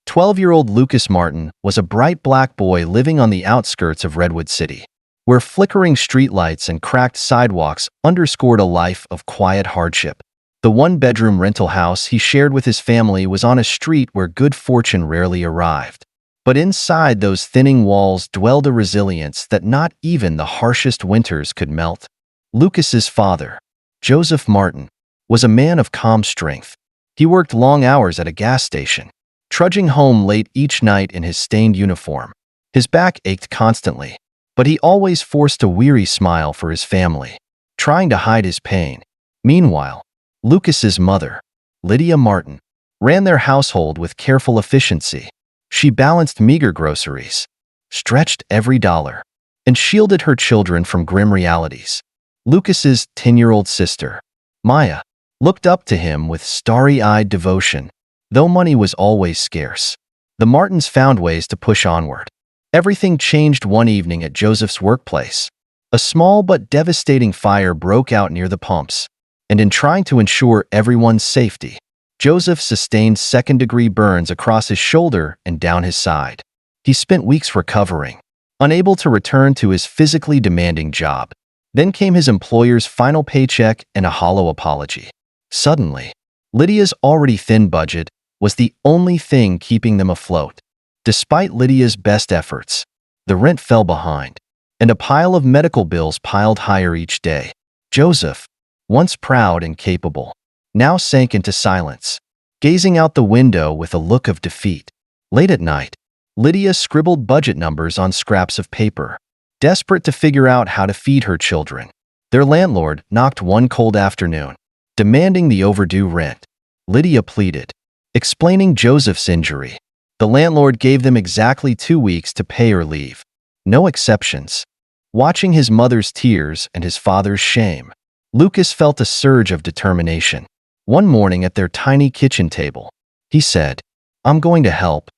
12-year-old Lucas Martin was a bright black boy living on the outskirts of Redwood City, where flickering streetlights and cracked sidewalks underscored a life of quiet hardship. The one-bedroom rental house he shared with his family was on a street where good fortune rarely arrived. But inside those thinning walls dwelled a resilience that not even the harshest winters could melt. Lucas's father, Joseph Martin, was a man of calm strength. He worked long hours at a gas station, trudging home late each night in his stained uniform. His back ached constantly, but he always forced a weary smile for his family, trying to hide his pain. Meanwhile, Lucas's mother, Lydia Martin, ran their household with careful efficiency. She balanced meager groceries, stretched every dollar, and shielded her children from grim realities. Lucas's 10-year-old sister, Maya, looked up to him with starry-eyed devotion. Though money was always scarce, the Martins found ways to push onward. Everything changed one evening at Joseph's workplace. A small but devastating fire broke out near the pumps, and in trying to ensure everyone's safety, Joseph sustained second-degree burns across his shoulder and down his side. He spent weeks recovering, unable to return to his physically demanding job. Then came his employer's final paycheck and a hollow apology. Suddenly, Lydia's already thin budget was the only thing keeping them afloat. Despite Lydia's best efforts, the rent fell behind, and a pile of medical bills piled higher each day. Joseph, once proud and capable, now sank into silence, gazing out the window with a look of defeat. Late at night, Lydia scribbled budget numbers on scraps of paper, desperate to figure out how to feed her children. Their landlord knocked one cold afternoon, demanding the overdue rent. Lydia pleaded, explaining Joseph's injury. The landlord gave them exactly 2 weeks to pay or leave. No exceptions. Watching his mother's tears and his father's shame, Lucas felt a surge of determination. One morning at their tiny kitchen table, he said, "I'm going to help."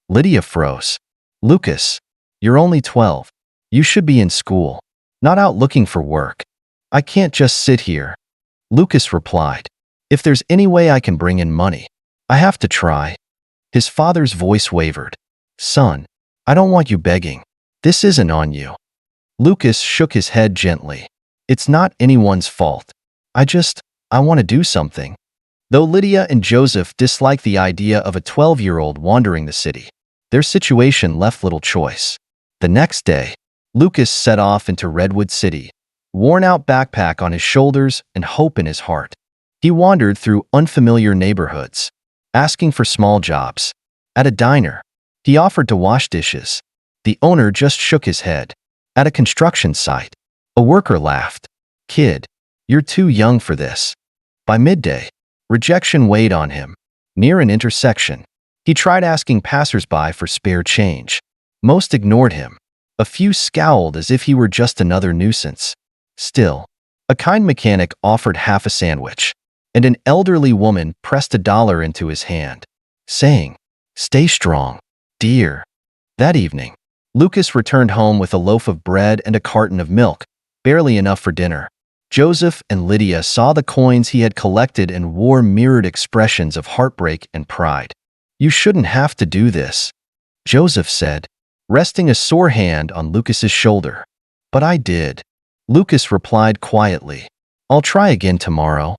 Lydia froze. "Lucas, you're only 12. You should be in school, not out looking for work." "I can't just sit here," Lucas replied. "If there's any way I can bring in money, I have to try." His father's voice wavered. "Son, I don't want you begging. This isn't on you." Lucas shook his head gently. "It's not anyone's fault. I want to do something." Though Lydia and Joseph disliked the idea of a 12-year-old wandering the city, their situation left little choice. The next day, Lucas set off into Redwood City, worn-out backpack on his shoulders and hope in his heart. He wandered through unfamiliar neighborhoods, asking for small jobs. At a diner, he offered to wash dishes. The owner just shook his head. At a construction site, a worker laughed. "Kid, you're too young for this." By midday, rejection weighed on him. Near an intersection, he tried asking passersby for spare change. Most ignored him. A few scowled as if he were just another nuisance. Still, a kind mechanic offered half a sandwich, and an elderly woman pressed $1 into his hand, saying, "Stay strong, dear." That evening, Lucas returned home with a loaf of bread and a carton of milk, barely enough for dinner. Joseph and Lydia saw the coins he had collected and wore mirrored expressions of heartbreak and pride. "You shouldn't have to do this," Joseph said, resting a sore hand on Lucas's shoulder. "But I did," Lucas replied quietly. "I'll try again tomorrow."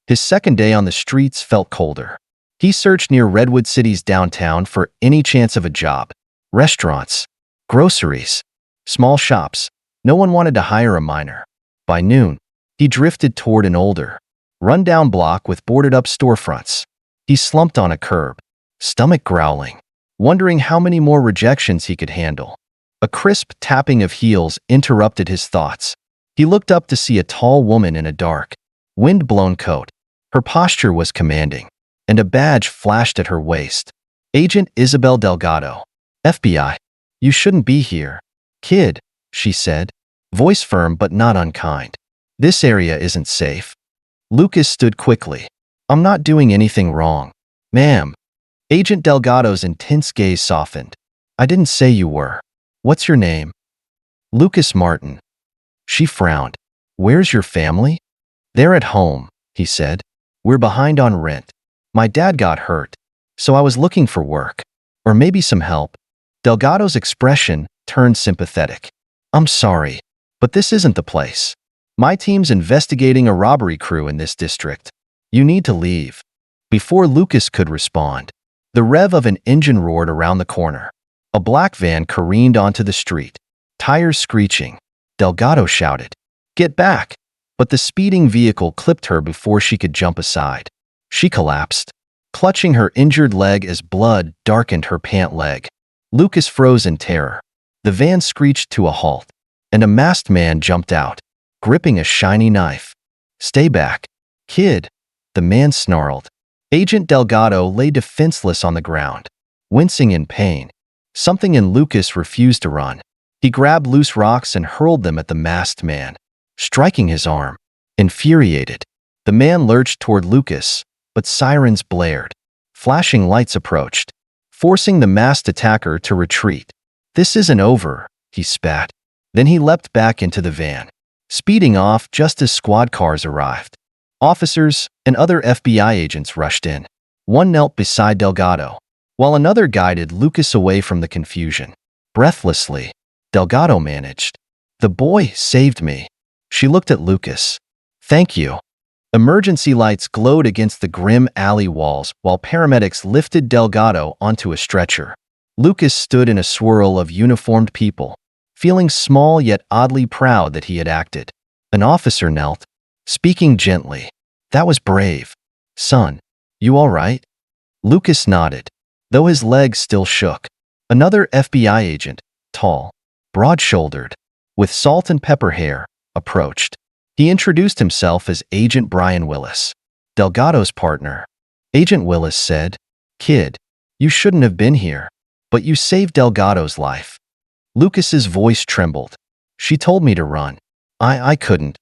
His second day on the streets felt colder. He searched near Redwood City's downtown for any chance of a job. Restaurants, groceries, small shops. No one wanted to hire a miner. By noon, he drifted toward an older, run-down block with boarded-up storefronts. He slumped on a curb, stomach growling, wondering how many more rejections he could handle. A crisp tapping of heels interrupted his thoughts. He looked up to see a tall woman in a dark, wind-blown coat. Her posture was commanding, and a badge flashed at her waist. "Agent Isabel Delgado, FBI. You shouldn't be here." "Kid," she said, voice firm but not unkind. "This area isn't safe." Lucas stood quickly. "I'm not doing anything wrong, ma'am." Agent Delgado's intense gaze softened. "I didn't say you were. What's your name?" "Lucas Martin." She frowned. "Where's your family?" "They're at home," he said. "We're behind on rent. My dad got hurt, so I was looking for work." Or maybe some help? Delgado's expression turned sympathetic. I'm sorry, but this isn't the place. My team's investigating a robbery crew in this district. You need to leave. Before Lucas could respond, the rev of an engine roared around the corner. A black van careened onto the street, tires screeching. Delgado shouted, "Get back!" But the speeding vehicle clipped her before she could jump aside. She collapsed, clutching her injured leg as blood darkened her pant leg. Lucas froze in terror. The van screeched to a halt, and a masked man jumped out, gripping a shiny knife. "Stay back, kid," the man snarled. Agent Delgado lay defenseless on the ground, wincing in pain. Something in Lucas refused to run. He grabbed loose rocks and hurled them at the masked man, striking his arm. Infuriated, the man lurched toward Lucas, but sirens blared. Flashing lights approached, forcing the masked attacker to retreat. "This isn't over," he spat. Then he leapt back into the van, speeding off just as squad cars arrived. Officers and other FBI agents rushed in. One knelt beside Delgado, while another guided Lucas away from the confusion. Breathlessly, Delgado managed, "The boy saved me." She looked at Lucas. "Thank you." Emergency lights glowed against the grim alley walls while paramedics lifted Delgado onto a stretcher. Lucas stood in a swirl of uniformed people, feeling small yet oddly proud that he had acted. An officer knelt, speaking gently. "That was brave. Son, you all right?" Lucas nodded, though his legs still shook. Another FBI agent, tall, broad-shouldered, with salt and pepper hair, approached. He introduced himself as Agent Brian Willis, Delgado's partner. Agent Willis said, "Kid, you shouldn't have been here, but you saved Delgado's life." Lucas's voice trembled. "She told me to run. I couldn't."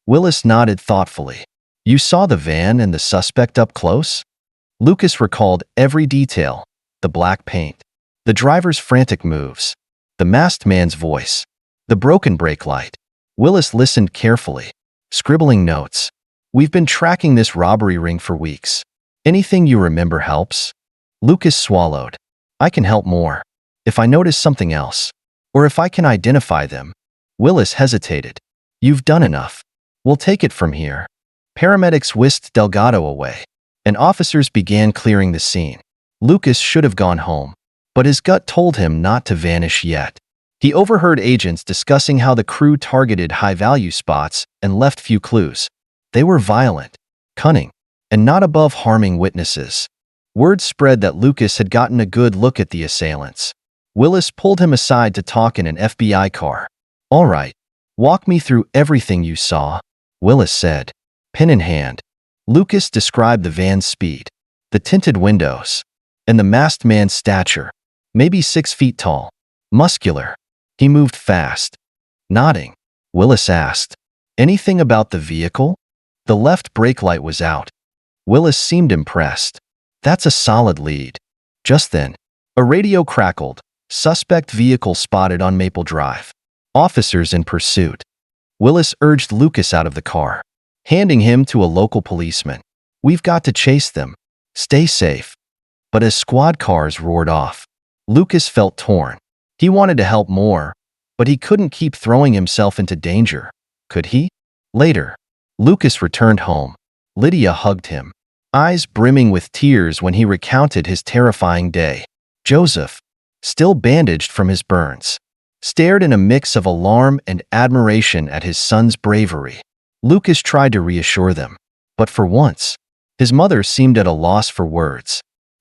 Willis nodded thoughtfully. "You saw the van and the suspect up close?" Lucas recalled every detail: the black paint, the driver's frantic moves, the masked man's voice, the broken brake light. Willis listened carefully, scribbling notes. "We've been tracking this robbery ring for weeks. Anything you remember helps." Lucas swallowed. "I can help more if I notice something else, or if I can identify them." Willis hesitated. "You've done enough. We'll take it from here." Paramedics whisked Delgado away, and officers began clearing the scene. Lucas should have gone home, but his gut told him not to vanish yet. He overheard agents discussing how the crew targeted high-value spots and left few clues. They were violent, cunning, and not above harming witnesses. Word spread that Lucas had gotten a good look at the assailants. Willis pulled him aside to talk in an FBI car. "All right, walk me through everything you saw," Willis said, pen in hand. Lucas described the van's speed, the tinted windows, and the masked man's stature, maybe 6 feet tall, muscular. He moved fast. Nodding, Willis asked, "Anything about the vehicle?" The left brake light was out. Willis seemed impressed. "That's a solid lead." Just then, a radio crackled. "Suspect vehicle spotted on Maple Drive. Officers in pursuit." Willis urged Lucas out of the car, handing him to a local policeman. "We've got to chase them. Stay safe." But as squad cars roared off, Lucas felt torn. He wanted to help more, but he couldn't keep throwing himself into danger, could he? Later, Lucas returned home. Lydia hugged him, eyes brimming with tears when he recounted his terrifying day. Joseph, still bandaged from his burns, stared in a mix of alarm and admiration at his son's bravery. Lucas tried to reassure them, but for once, his mother seemed at a loss for words.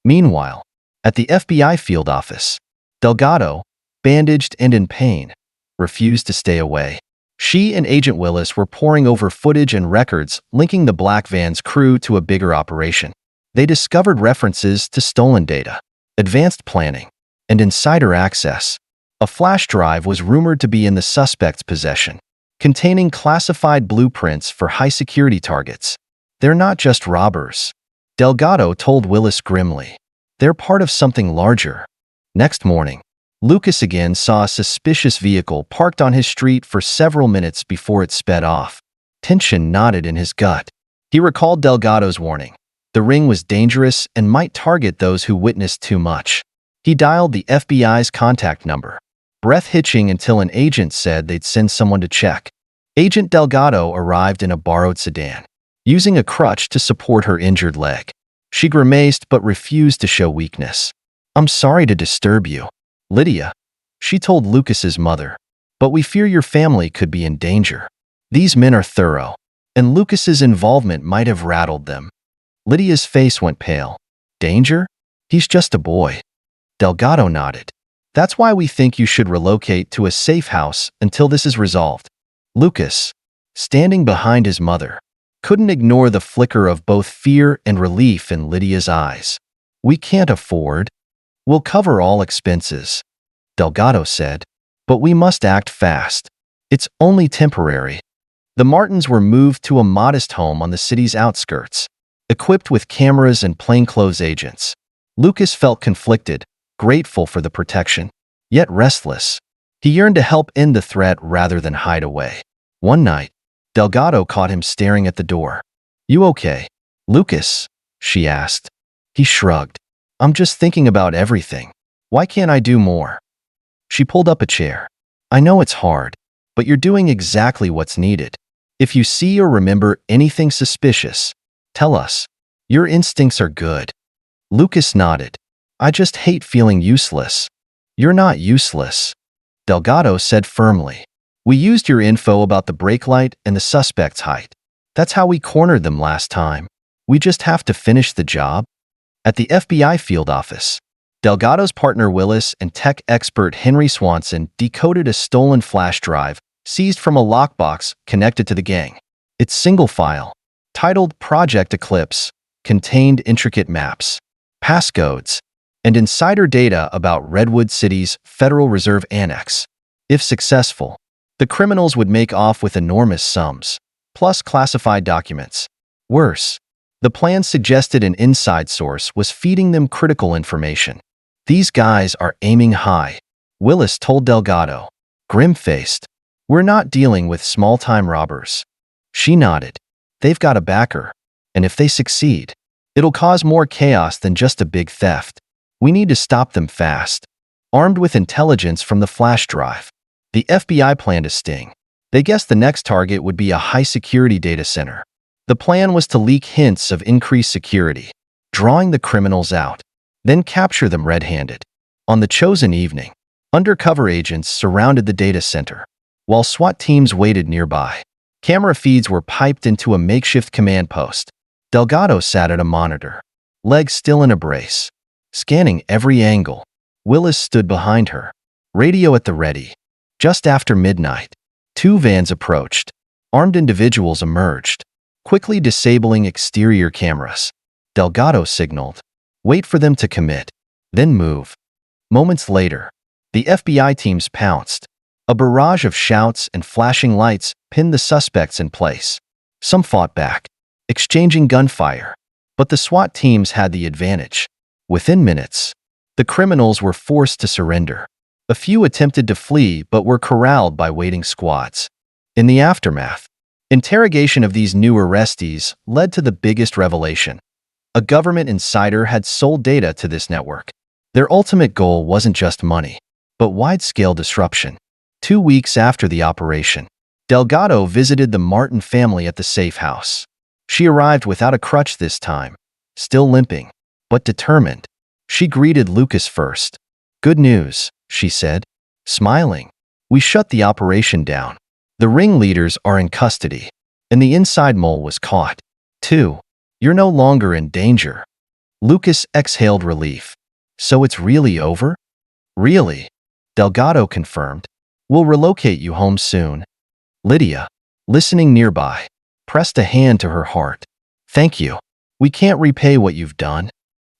Meanwhile, at the FBI field office, Delgado, bandaged and in pain, refused to stay away. She and Agent Willis were poring over footage and records linking the black van's crew to a bigger operation. They discovered references to stolen data, advanced planning, and insider access. A flash drive was rumored to be in the suspect's possession, containing classified blueprints for high-security targets. "They're not just robbers," Delgado told Willis grimly. "They're part of something larger." Next morning, Lucas again saw a suspicious vehicle parked on his street for several minutes before it sped off. Tension knotted in his gut. He recalled Delgado's warning. The ring was dangerous and might target those who witnessed too much. He dialed the FBI's contact number, breath hitching until an agent said they'd send someone to check. Agent Delgado arrived in a borrowed sedan, using a crutch to support her injured leg. She grimaced but refused to show weakness. "I'm sorry to disturb you, Lydia," she told Lucas's mother, "but we fear your family could be in danger. These men are thorough, and Lucas's involvement might have rattled them." Lydia's face went pale. "Danger? He's just a boy." Delgado nodded. "That's why we think you should relocate to a safe house until this is resolved." Lucas, standing behind his mother, couldn't ignore the flicker of both fear and relief in Lydia's eyes. "We can't afford. We'll cover all expenses," Delgado said, "but we must act fast. It's only temporary." The Martins were moved to a modest home on the city's outskirts, equipped with cameras and plainclothes agents. Lucas felt conflicted, grateful for the protection, yet restless. He yearned to help end the threat rather than hide away. One night, Delgado caught him staring at the door. "You okay, Lucas?" she asked. He shrugged. "I'm just thinking about everything. Why can't I do more?" She pulled up a chair. "I know it's hard, but you're doing exactly what's needed. If you see or remember anything suspicious, tell us. Your instincts are good." Lucas nodded. "I just hate feeling useless." "You're not useless," Delgado said firmly. "We used your info about the brake light and the suspect's height. That's how we cornered them last time. We just have to finish the job." At the FBI field office, Delgado's partner Willis and tech expert Henry Swanson decoded a stolen flash drive seized from a lockbox connected to the gang. Its single file, titled Project Eclipse, contained intricate maps, passcodes, and insider data about Redwood City's Federal Reserve Annex. If successful, the criminals would make off with enormous sums, plus classified documents. Worse, the plan suggested an inside source was feeding them critical information. "These guys are aiming high," Willis told Delgado, grim-faced. "We're not dealing with small-time robbers." She nodded. "They've got a backer, and if they succeed, it'll cause more chaos than just a big theft. We need to stop them fast." Armed with intelligence from the flash drive, the FBI planned a sting. They guessed the next target would be a high-security data center. The plan was to leak hints of increased security, drawing the criminals out, then capture them red-handed. On the chosen evening, undercover agents surrounded the data center, while SWAT teams waited nearby. Camera feeds were piped into a makeshift command post. Delgado sat at a monitor, legs still in a brace, scanning every angle. Willis stood behind her, radio at the ready. Just after midnight, two vans approached. Armed individuals emerged, quickly disabling exterior cameras. Delgado signaled, "Wait for them to commit, then move." Moments later, the FBI teams pounced. A barrage of shouts and flashing lights pinned the suspects in place. Some fought back, exchanging gunfire, but the SWAT teams had the advantage. Within minutes, the criminals were forced to surrender. A few attempted to flee but were corralled by waiting squads. In the aftermath, interrogation of these new arrestees led to the biggest revelation. A government insider had sold data to this network. Their ultimate goal wasn't just money, but wide-scale disruption. 2 weeks after the operation, Delgado visited the Martin family at the safe house. She arrived without a crutch this time, still limping, but determined. She greeted Lucas first. "Good news," she said, smiling. "We shut the operation down. The ringleaders are in custody, and the inside mole was caught. 2. You're no longer in danger." Lucas exhaled relief. "So it's really over?" "Really," Delgado confirmed. "We'll relocate you home soon." Lydia, listening nearby, pressed a hand to her heart. "Thank you. We can't repay what you've done."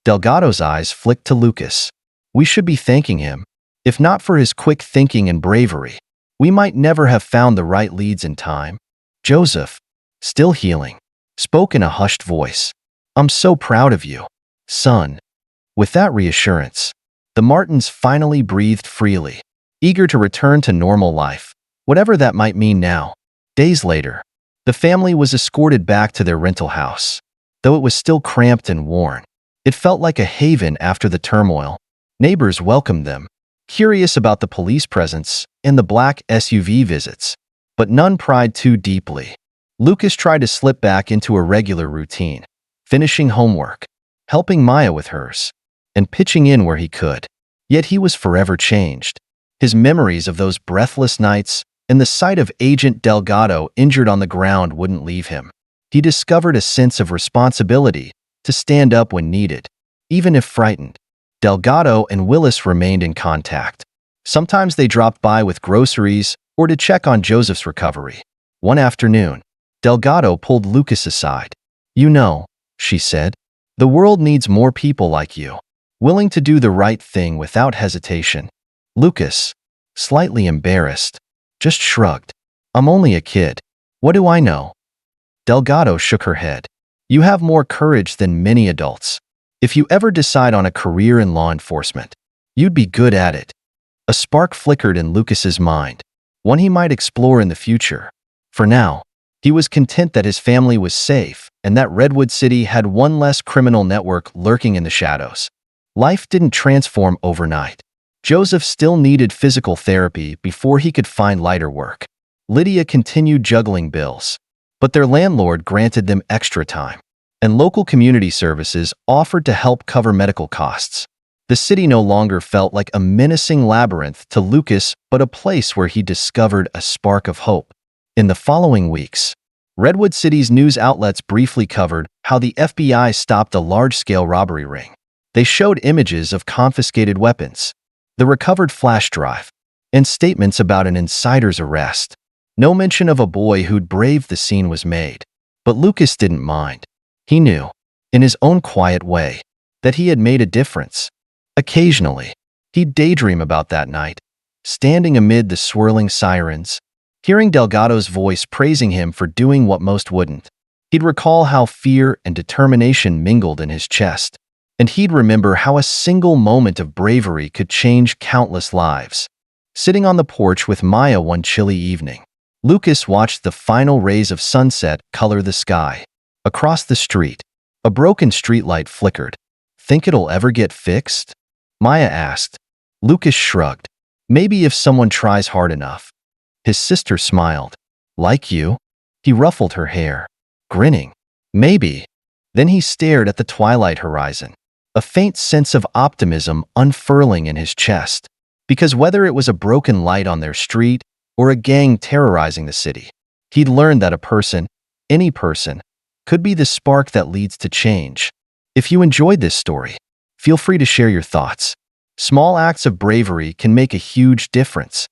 Delgado's eyes flicked to Lucas. "We should be thanking him. If not for his quick thinking and bravery, we might never have found the right leads in time." Joseph, still healing, spoke in a hushed voice. "I'm so proud of you, son." With that reassurance, the Martins finally breathed freely, eager to return to normal life, whatever that might mean now. Days later, the family was escorted back to their rental house. Though it was still cramped and worn, it felt like a haven after the turmoil. Neighbors welcomed them, curious about the police presence and the black SUV visits, but none pried too deeply. Lucas tried to slip back into a regular routine, finishing homework, helping Maya with hers, and pitching in where he could. Yet he was forever changed. His memories of those breathless nights and the sight of Agent Delgado injured on the ground wouldn't leave him. He discovered a sense of responsibility to stand up when needed, even if frightened. Delgado and Willis remained in contact. Sometimes they dropped by with groceries or to check on Joseph's recovery. One afternoon, Delgado pulled Lucas aside. "You know," she said, "the world needs more people like you, willing to do the right thing without hesitation." Lucas, slightly embarrassed, just shrugged. "I'm only a kid. What do I know?" Delgado shook her head. "You have more courage than many adults. If you ever decide on a career in law enforcement, you'd be good at it." A spark flickered in Lucas's mind, one he might explore in the future. For now, he was content that his family was safe and that Redwood City had one less criminal network lurking in the shadows. Life didn't transform overnight. Joseph still needed physical therapy before he could find lighter work. Lydia continued juggling bills, but their landlord granted them extra time, and local community services offered to help cover medical costs. The city no longer felt like a menacing labyrinth to Lucas, but a place where he discovered a spark of hope. In the following weeks, Redwood City's news outlets briefly covered how the FBI stopped a large-scale robbery ring. They showed images of confiscated weapons, the recovered flash drive, and statements about an insider's arrest. No mention of a boy who'd braved the scene was made. But Lucas didn't mind. He knew, in his own quiet way, that he had made a difference. Occasionally, he'd daydream about that night, standing amid the swirling sirens, hearing Delgado's voice praising him for doing what most wouldn't. He'd recall how fear and determination mingled in his chest, and he'd remember how a single moment of bravery could change countless lives. Sitting on the porch with Maya one chilly evening, Lucas watched the final rays of sunset color the sky. Across the street, a broken streetlight flickered. "Think it'll ever get fixed?" Maya asked. Lucas shrugged. "Maybe if someone tries hard enough." His sister smiled. "Like you?" He ruffled her hair, grinning. "Maybe." Then he stared at the twilight horizon, a faint sense of optimism unfurling in his chest. Because whether it was a broken light on their street or a gang terrorizing the city, he'd learned that a person, any person, could be the spark that leads to change. If you enjoyed this story, feel free to share your thoughts. Small acts of bravery can make a huge difference.